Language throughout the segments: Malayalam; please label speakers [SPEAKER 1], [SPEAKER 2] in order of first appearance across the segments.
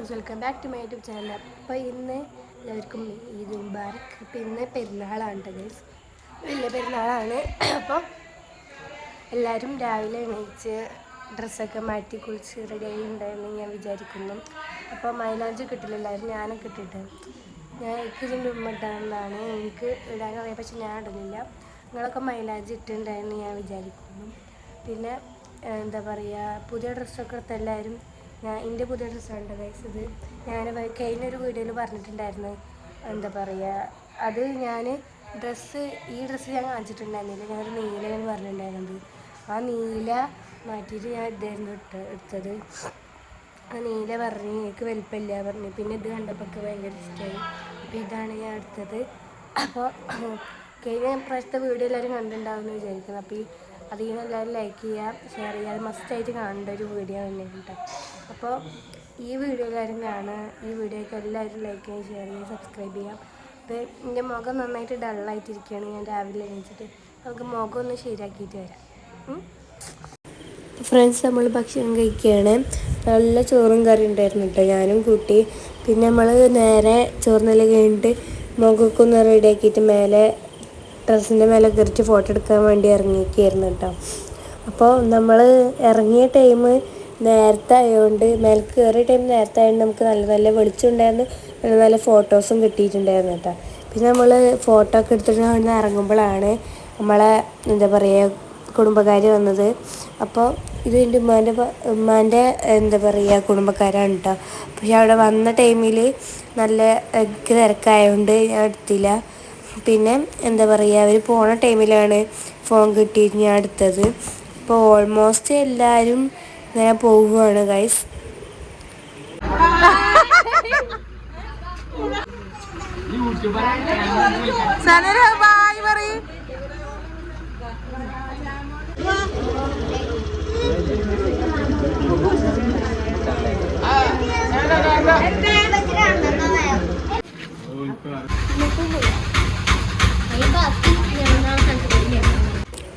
[SPEAKER 1] Welcome back to my YouTube channel. അപ്പോൾ ഇന്ന് എല്ലാവർക്കും ഈദ് മുബാറക്. അപ്പോൾ ഇന്ന് പെരുന്നാളാണ് ഗൈസ്, വലിയ പെരുന്നാളാണ്. അപ്പോൾ എല്ലാവരും രാവിലെ എണീച്ച് ഡ്രസ്സൊക്കെ മാറ്റി കുളിച്ച് റെഡിയായി ഉണ്ടായെന്ന് ഞാൻ വിചാരിക്കുന്നു. അപ്പോൾ മൈലാഞ്ചി കിട്ടില്ലായിരുന്നു, ഞാനൊക്കെ ഇട്ടിട്ട് എനിക്ക് ഇതിൻ്റെ ഉമ്മ ഇട്ടാണെന്നാണ് എനിക്ക് ഇടാനറിയാം, പക്ഷെ ഞാൻ ഇടുന്നില്ല. നിങ്ങളൊക്കെ മൈലാഞ്ചി ഇട്ടിട്ടുണ്ടായെന്ന് ഞാൻ വിചാരിക്കുന്നു. പിന്നെ എന്താ പറയുക, പുതിയ ഡ്രസ്സൊക്കെ എടുത്ത് എല്ലാവരും എൻ്റെ പുതിയ ഡ്രസ്സാണ് ഗൈസ് ഇത്. ഞാൻ കഴിഞ്ഞൊരു വീഡിയോയിൽ പറഞ്ഞിട്ടുണ്ടായിരുന്നു, എന്താ പറയുക, അത് ഞാൻ ഈ ഡ്രസ്സ് ഞാൻ കാണിച്ചിട്ടുണ്ടായിരുന്നില്ല. ഞാനൊരു നീലയെന്ന് പറഞ്ഞിട്ടുണ്ടായിരുന്നത്. ആ നീല മാറ്റിയിട്ട് ഞാൻ ഇതായിരുന്നു എടുത്തത്. ആ നീല പറഞ്ഞ് എനിക്ക് വലിപ്പമില്ല പറഞ്ഞു. പിന്നെ ഇത് കണ്ടപ്പോൾ ഒക്കെ ഭയങ്കര ഇഷ്ടമായി. അപ്പോൾ ഇതാണ് ഞാൻ എടുത്തത്. അപ്പോൾ കഴിഞ്ഞ പ്രാവശ്യത്തെ വീഡിയോ എല്ലാവരും കണ്ടിട്ടുണ്ടാവുമെന്ന് വിചാരിക്കുന്നു. അപ്പോൾ അതിന് എല്ലാവരും ലൈക്ക് ചെയ്യുക, ഷെയർ ചെയ്യുക. അത് മസ്റ്റായിട്ട് കാണേണ്ട ഒരു വീഡിയോ തന്നെയാണ് കേട്ടോ. അപ്പോൾ ഈ വീഡിയോ എല്ലാവരും കാണുക. ഈ വീഡിയോയ്ക്ക് എല്ലാവരും ലൈക്ക് ചെയ്യുക, ഷെയർ ചെയ്യുക, സബ്സ്ക്രൈബ് ചെയ്യാം. അപ്പോൾ എൻ്റെ മുഖം നന്നായിട്ട് ഡള്ളായിട്ടിരിക്കുകയാണ്. ഞാൻ രാവിലെ എണീച്ചിട്ട് നമുക്ക് മുഖം ഒന്ന് ശരിയാക്കിയിട്ട് വരാം. ഫ്രണ്ട്സ്, നമ്മൾ ഭക്ഷണം കഴിക്കുകയാണ്. നല്ല ചോറും കറി ഉണ്ടായിരുന്നു കേട്ടോ, ഞാനും കൂട്ടി. പിന്നെ നമ്മൾ നേരെ ചോറിനെല്ലാം കഴിഞ്ഞിട്ട് മുഖമൊക്കെ ഒന്ന് റെഡിയാക്കിയിട്ട് മേലെ ടെറസിൻ്റെ മേലെ കയറിയിട്ട് ഫോട്ടോ എടുക്കാൻ വേണ്ടി ഇറങ്ങിയിരിക്കുകയായിരുന്നു കേട്ടോ. അപ്പോൾ നമ്മൾ ഇറങ്ങിയ ടൈം നേരത്തെ ആയതുകൊണ്ട്, മേലെ കയറിയ ടൈം നേരത്തെ ആയതുകൊണ്ട് നമുക്ക് നല്ല നല്ല വെളിച്ചമുണ്ടായിരുന്നു, നല്ല നല്ല ഫോട്ടോസും കിട്ടിയിട്ടുണ്ടായിരുന്നു കേട്ടോ. പിന്നെ നമ്മൾ ഫോട്ടോ ഒക്കെ എടുത്തിട്ട് അവിടെ ഇറങ്ങുമ്പോഴാണ് നമ്മളെ എന്താ പറയുക കുടുംബക്കാർ വന്നത്. അപ്പോൾ ഇത് എൻ്റെ ഉമ്മാൻ്റെ എന്താ പറയുക കുടുംബക്കാരാണ് കേട്ടോ. പക്ഷെ അവിടെ വന്ന ടൈമിൽ നല്ല തിരക്കായതുകൊണ്ട് ഞാൻ എടുത്തില്ല. പിന്നെ എന്താ പറയുക, അവർ പോണ ടൈമിലാണ് ഫോൺ കിട്ടിയിട്ട് ഞാൻ എടുത്തത്. അപ്പോൾ ഓൾമോസ്റ്റ് എല്ലാവരും ഇങ്ങനെ പോവുകയാണ് ഗൈസ്.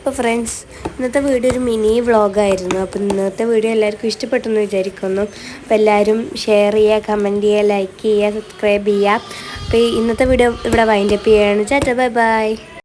[SPEAKER 1] അപ്പോൾ ഫ്രണ്ട്സ്, ഇന്നത്തെ വീഡിയോ ഒരു മിനി വ്ളോഗായിരുന്നു. അപ്പോൾ ഇന്നത്തെ വീഡിയോ എല്ലാവർക്കും ഇഷ്ടപ്പെട്ടെന്ന് വിചാരിക്കുന്നു. അപ്പോൾ എല്ലാവരും ഷെയർ ചെയ്യുക, കമൻറ്റ് ചെയ്യുക, ലൈക്ക് ചെയ്യുക, സബ്സ്ക്രൈബ് ചെയ്യുക. അപ്പോൾ ഇന്നത്തെ വീഡിയോ ഇവിടെ വൈൻഡപ്പ് ചെയ്യുകയാണ്. Tata, bye bye.